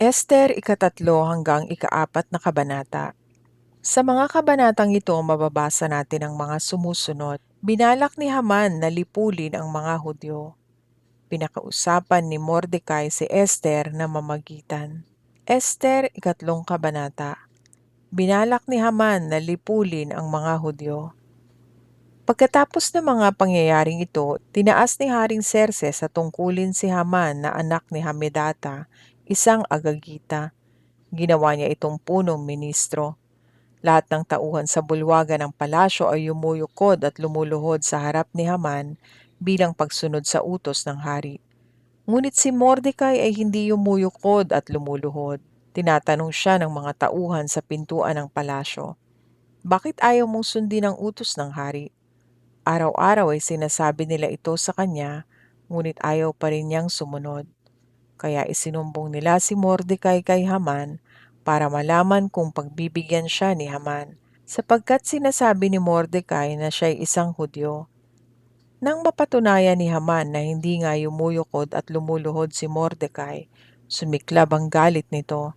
Esther ikatatlo hanggang ikaapat na kabanata. Sa mga kabanatang ito, mababasa natin ang mga sumusunod. Binalak ni Haman na lipulin ang mga Hudyo. Pinakausapan ni Mordecai si Esther na mamagitan. Esther ikatlong kabanata. Binalak ni Haman na lipulin ang mga Hudyo. Pagkatapos ng mga pangyayaring ito, tinaas ni Haring Xerxes sa tungkulin si Haman na anak ni Hamedata, isang Agagita. Ginawa niya itong punong ministro. Lahat ng tauhan sa bulwagan ng palasyo ay yumuyukod at lumuluhod sa harap ni Haman bilang pagsunod sa utos ng hari. Ngunit si Mordecai ay hindi yumuyukod at lumuluhod. Tinatanong siya ng mga tauhan sa pintuan ng palasyo, "Bakit ayaw mong sundin ang utos ng hari?" Araw-araw ay sinasabi nila ito sa kanya, ngunit ayaw pa rin niyang sumunod. Kaya isinumbong nila si Mordecai kay Haman para malaman kung pagbibigyan siya ni Haman, sapagkat sinasabi ni Mordecai na siya'y isang Hudyo. Nang mapatunayan ni Haman na hindi nga yumuyukod at lumuluhod si Mordecai, sumiklab ang galit nito.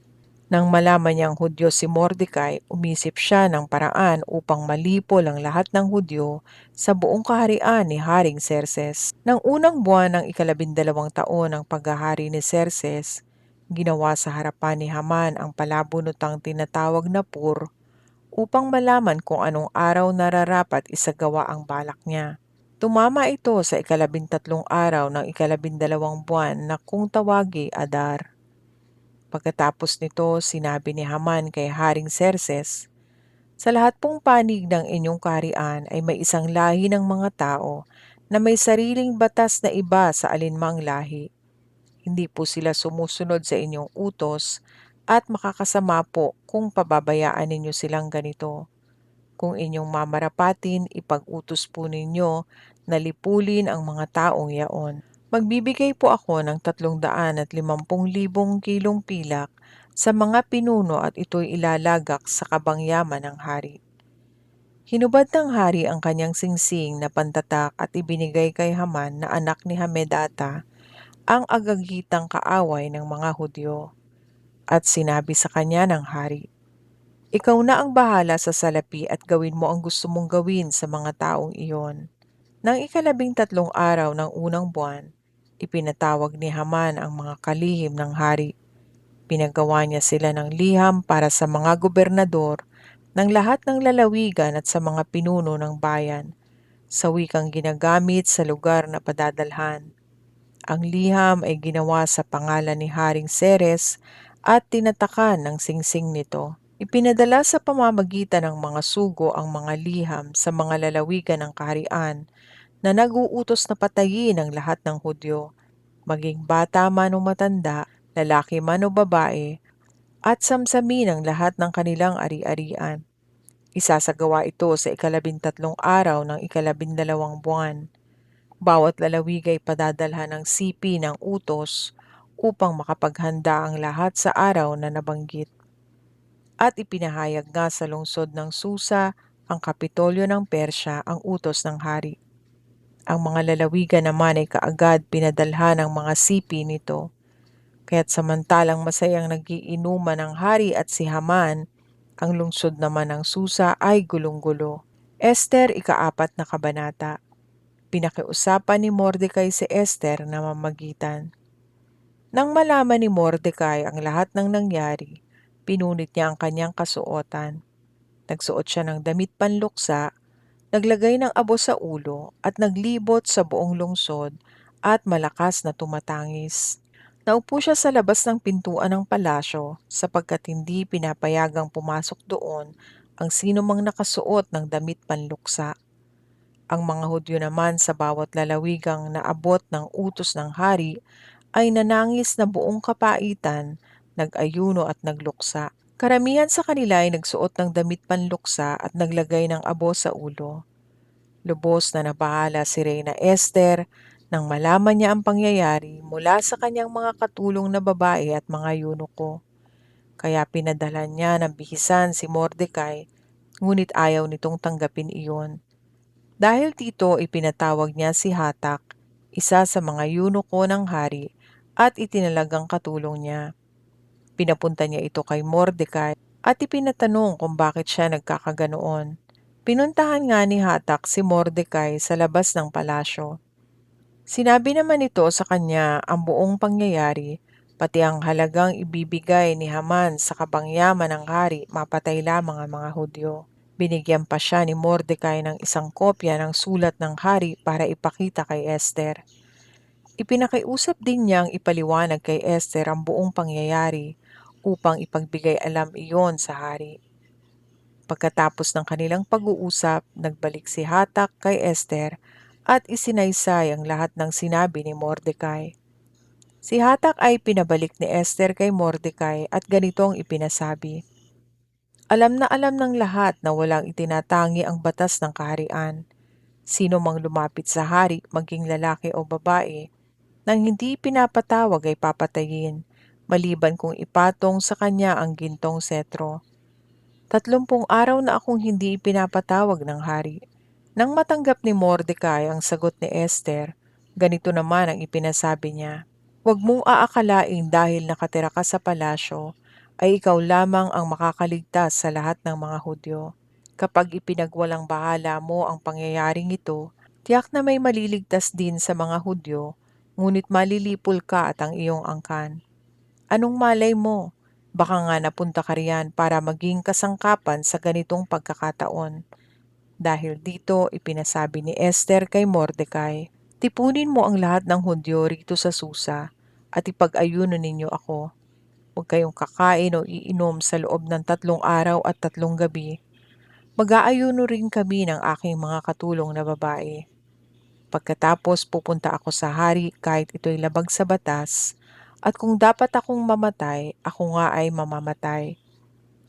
Nang malaman niyang Hudyo si Mordecai, umisip siya ng paraan upang malipol ang lahat ng Hudyo sa buong kaharian ni Haring Xerxes. Nang unang buwan ng ikalabindalawang taon ng paghahari ni Xerxes, ginawa sa harapan ni Haman ang palabunotang tinatawag na pur upang malaman kung anong araw nararapat isagawa ang balak niya. Tumama ito sa ikalabintatlong araw ng ikalabindalawang buwan na kung tawagi Adar. Pagkatapos nito, sinabi ni Haman kay Haring Xerxes, "Sa lahat pong panig ng inyong kaharian ay may isang lahi ng mga tao na may sariling batas na iba sa alinmang lahi. Hindi po sila sumusunod sa inyong utos at makakasama po kung pababayaan ninyo silang ganito. Kung inyong mamarapatin, ipag-utos po ninyo na lipulin ang mga taong yaon. Magbibigay po ako ng 350,000 kilong pilak sa mga pinuno at ito'y ilalagak sa kabangyaman ng hari." Hinubad ng hari ang kanyang singsing na pantatak at ibinigay kay Haman na anak ni Hamedata, ang agagitang kaaway ng mga Hudyo. At sinabi sa kanya ng hari, "Ikaw na ang bahala sa salapi at gawin mo ang gusto mong gawin sa mga taong iyon." Nang ikalabing-tatlong araw ng unang buwan, ipinatawag ni Haman ang mga kalihim ng hari. Pinagawa niya sila ng liham para sa mga gobernador ng lahat ng lalawigan at sa mga pinuno ng bayan, sa wikang ginagamit sa lugar na padadalhan. Ang liham ay ginawa sa pangalan ni Haring Xerxes at tinatakan ng singsing nito. Ipinadala sa pamamagitan ng mga sugo ang mga liham sa mga lalawigan ng kaharian na nag-uutos na patayin ang lahat ng Hudyo, maging bata man o matanda, lalaki man o babae, at samsamin ang lahat ng kanilang ari-arian. Isasagawa ito sa ikalabintatlong araw ng ikalabindalawang buwan. Bawat lalawigan ay padadalhan ng sipi ng utos upang makapaghanda ang lahat sa araw na nabanggit. At ipinahayag nga sa lungsod ng Susa, ang Kapitolyo ng Persya, ang utos ng hari. Ang mga lalawigan naman ay kaagad pinadalhan ng mga sipi nito. Kaya't samantalang masayang nagiinuman ang hari at si Haman, ang lungsod naman ng Susa ay gulong-gulo. Esther ikaapat na kabanata. Pinakiusapan ni Mordecai si Esther na mamagitan. Nang malaman ni Mordecai ang lahat ng nangyari, pinunit niya ang kanyang kasuotan. Nagsuot siya ng damit panluksa, naglagay ng abo sa ulo at naglibot sa buong lungsod at malakas na tumatangis. Naupo siya sa labas ng pintuan ng palasyo sapagkat hindi pinapayagang pumasok doon ang sino mang nakasuot ng damit panluksa. Ang mga Hudyo naman sa bawat lalawigang naabot ng utos ng hari ay nanangis na buong kapaitan, nag-ayuno at nagluksa. Karamihan sa kanila ay nagsuot ng damit panluksa at naglagay ng abo sa ulo. Lubos na nabahala si Reyna Esther nang malaman niya ang pangyayari mula sa kanyang mga katulong na babae at mga yunuko. Kaya pinadala niya ng bihisan si Mordecai, ngunit ayaw nitong tanggapin iyon. Dahil dito ipinatawag niya si Hatak, isa sa mga yunuko ng hari, at itinalagang katulong niya. Pinapunta niya ito kay Mordecai at ipinatanong kung bakit siya nagkakaganoon. Pinuntahan nga ni Hatak si Mordecai sa labas ng palasyo. Sinabi naman ito sa kanya ang buong pangyayari, pati ang halagang ibibigay ni Haman sa kabangyaman ng hari mapatay lamang ang mga Hudyo. Binigyan pa siya ni Mordecai ng isang kopya ng sulat ng hari para ipakita kay Esther. Ipinakiusap din niyang ipaliwanag kay Esther ang buong pangyayari upang ipagbigay alam iyon sa hari. Pagkatapos ng kanilang pag-uusap, nagbalik si Hatak kay Esther at isinaysay ang lahat ng sinabi ni Mordecai. Si Hatak ay pinabalik ni Esther kay Mordecai at ganito ang ipinasabi. Alam na alam ng lahat na walang itinatangi ang batas ng kaharian. Sino mang lumapit sa hari, maging lalaki o babae, nang hindi pinapatawag ay papatayin, maliban kung ipatong sa kanya ang gintong setro. 30 araw na akong hindi ipinapatawag ng hari. Nang matanggap ni Mordecai ang sagot ni Esther, ganito naman ang ipinasabi niya. Huwag mong aakalain dahil nakatira ka sa palasyo, ay ikaw lamang ang makakaligtas sa lahat ng mga Hudyo. Kapag ipinagwalang bahala mo ang pangyayaring ito, tiyak na may maliligtas din sa mga Hudyo, ngunit malilipol ka at ang iyong angkan. Anong malay mo? Baka nga napunta ka riyan para maging kasangkapan sa ganitong pagkakataon. Dahil dito, ipinasabi ni Esther kay Mordecai, tipunin mo ang lahat ng Hudyo rito sa Susa at ipag-ayuno ninyo ako. Huwag kayong kakain o iinom sa loob ng 3 araw at 3 gabi. Mag-aayuno rin kami ng aking mga katulong na babae. Pagkatapos pupunta ako sa hari kahit ito'y labag sa batas, at kung dapat akong mamatay, ako nga ay mamamatay.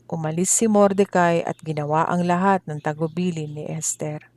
Umalis si Mordecai at ginawa ang lahat ng tagubilin ni Esther.